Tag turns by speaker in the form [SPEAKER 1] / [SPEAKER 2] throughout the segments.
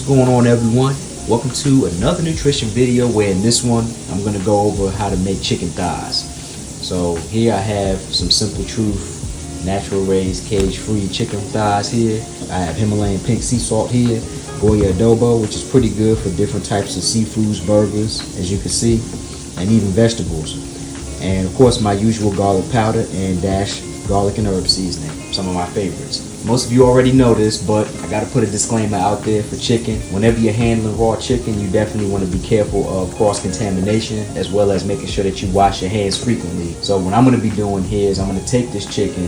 [SPEAKER 1] going on, everyone? Welcome to another nutrition video where in this one I'm going to go over how to make chicken thighs. So here I have some Simple Truth natural raised cage-free chicken thighs here. I have Himalayan pink sea salt here, Goya Adobo, which is pretty good for different types of seafoods, burgers, as you can see, and even vegetables. And of course my usual garlic powder and dash garlic and herb seasoning, some of my favorites. Most of you already know this, but I gotta put a disclaimer out there for chicken. Whenever you're handling raw chicken, you definitely want to be careful of cross-contamination, as well as making sure that you wash your hands frequently. So what I'm gonna be doing here is I'm gonna take this chicken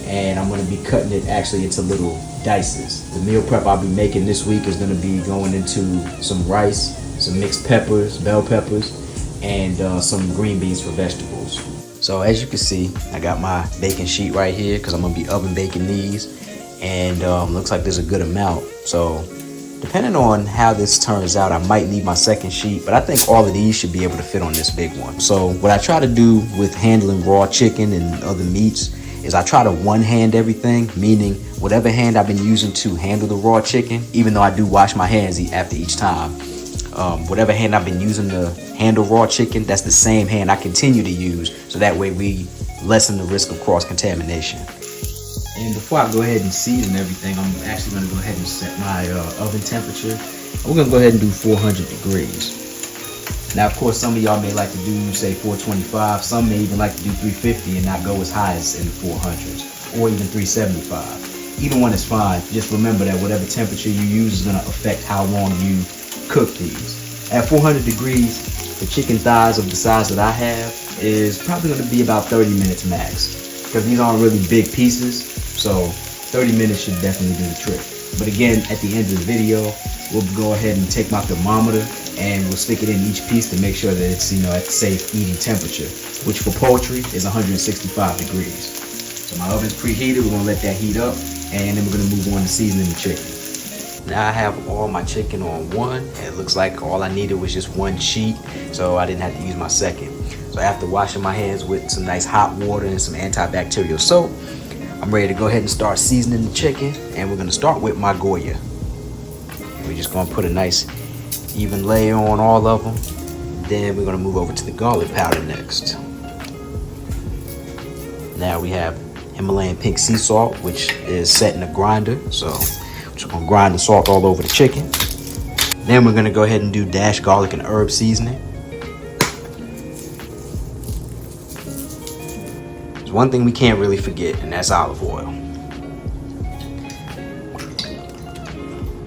[SPEAKER 1] and I'm gonna be cutting it actually into little dices. The meal prep I'll be making this week is gonna be going into some rice, some mixed peppers, bell peppers, and some green beans for vegetables. So as you can see, I got my baking sheet right here because I'm gonna be oven baking these. And looks like there's a good amount. So depending on how this turns out, I might need my second sheet, but I think all of these should be able to fit on this big one. So what I try to do with handling raw chicken and other meats is I try to one hand everything, meaning whatever hand I've been using to handle the raw chicken, even though I do wash my hands after each time, whatever hand I've been using to handle raw chicken, that's the same hand I continue to use, so that way we lessen the risk of cross-contamination. And before I go ahead and season everything, I'm actually going to go ahead and set my oven temperature. We're going to go ahead and do 400 degrees. Now, of course, some of y'all may like to do, say, 425. Some may even like to do 350 and not go as high as in the 400s, or even 375. Either one is fine. Just remember that whatever temperature you use is going to affect how long you cook these. At 400 degrees, the chicken thighs of the size that I have is probably going to be about 30 minutes max, because these aren't really big pieces. So 30 minutes should definitely do the trick. But again, at the end of the video, we'll go ahead and take my thermometer and we'll stick it in each piece to make sure that it's, at the safe eating temperature, which for poultry is 165 degrees. So my oven's preheated. We're gonna let that heat up, and then we're gonna move on to seasoning the chicken. Now I have all my chicken on one, and it looks like all I needed was just one sheet, so I didn't have to use my second. So after washing my hands with some nice hot water and some antibacterial soap, I'm ready to go ahead and start seasoning the chicken, and we're gonna start with my Goya. We're just gonna put a nice even layer on all of them. Then we're gonna move over to the garlic powder next. Now we have Himalayan pink sea salt, which is set in a grinder. So we're just gonna grind the salt all over the chicken. Then we're gonna go ahead and do dash garlic and herb seasoning. There's one thing we can't really forget, and that's olive oil.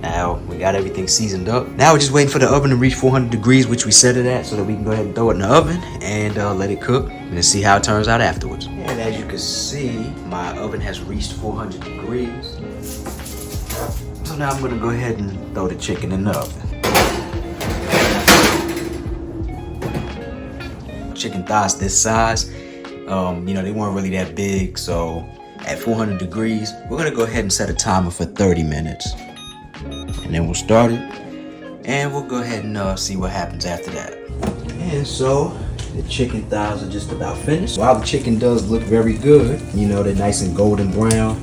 [SPEAKER 1] Now we got everything seasoned up. Now we're just waiting for the oven to reach 400 degrees, which we set it at, so that we can go ahead and throw it in the oven and let it cook and see how it turns out afterwards. And as you can see, my oven has reached 400 degrees. So now I'm gonna go ahead and throw the chicken in the oven. Chicken thighs this size, they weren't really that big, so at 400 degrees, we're gonna go ahead and set a timer for 30 minutes. And then we'll start it, and we'll go ahead and see what happens after that. And so, the chicken thighs are just about finished. While the chicken does look very good, they're nice and golden brown,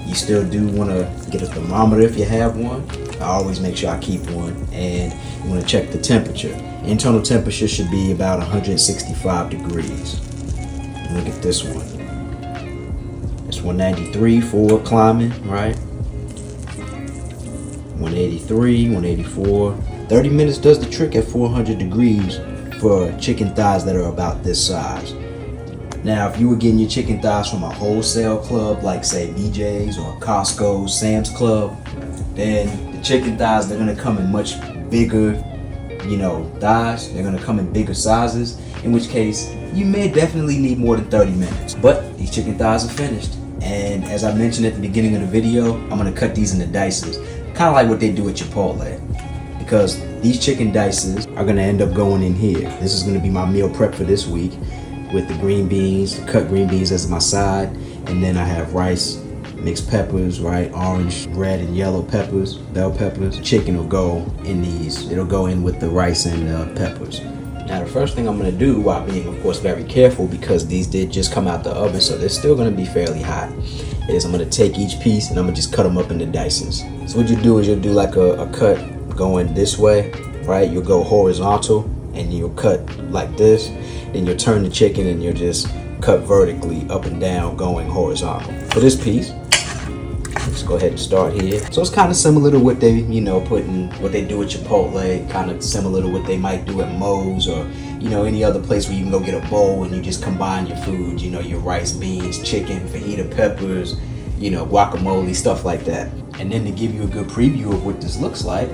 [SPEAKER 1] you still do wanna get a thermometer if you have one. I always make sure I keep one, and you wanna check the temperature. Internal temperature should be about 165 degrees. Look at this one. It's 193 for climbing, right? 183, 184. 30 minutes does the trick at 400 degrees for chicken thighs that are about this size. Now, if you were getting your chicken thighs from a wholesale club, like say BJ's or Costco, Sam's Club, then the chicken thighs, they're gonna come in much bigger, thighs. They're gonna come in bigger sizes, in which case you may definitely need more than 30 minutes. But these chicken thighs are finished. And as I mentioned at the beginning of the video, I'm gonna cut these into dices. Kind of like what they do at Chipotle. Because these chicken dices are gonna end up going in here. This is gonna be my meal prep for this week, with the green beans, the cut green beans as my side. And then I have rice, mixed peppers, right? Orange, red, and yellow peppers, bell peppers. The chicken will go in these. It'll go in with the rice and peppers. Now the first thing I'm gonna do, while being of course very careful because these did just come out the oven, so they're still gonna be fairly hot, is I'm gonna take each piece and I'm gonna just cut them up into dices. So what you do is you'll do like a cut going this way, right? You'll go horizontal and you'll cut like this. Then you'll turn the chicken and you'll just cut vertically up and down going horizontal. For this piece, let's go ahead and start here. So it's kind of similar to what they, what they do at Chipotle, kind of similar to what they might do at Moe's or, any other place where you can go get a bowl and you just combine your food, your rice, beans, chicken, fajita peppers, guacamole, stuff like that. And then to give you a good preview of what this looks like,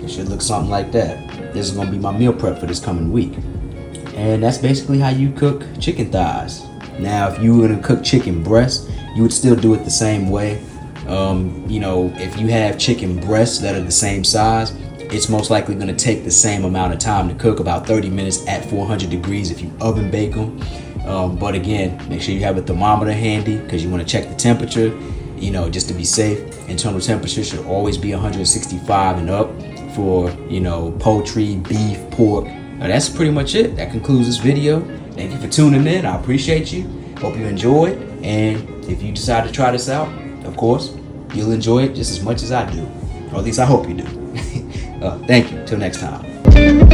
[SPEAKER 1] it should look something like that. This is gonna be my meal prep for this coming week. And that's basically how you cook chicken thighs. Now, if you were gonna cook chicken breast, you would still do it the same way. If you have chicken breasts that are the same size, it's most likely going to take the same amount of time to cook, about 30 minutes at 400 degrees if you oven bake them. But again, make sure you have a thermometer handy because you want to check the temperature, just to be safe. Internal temperature should always be 165 and up for, poultry, beef, pork. Now, that's pretty much it. That concludes this video. Thank you for tuning in. I appreciate you. Hope you enjoyed. And if you decide to try this out, of course, you'll enjoy it just as much as I do. Or at least I hope you do. Thank you. Till next time.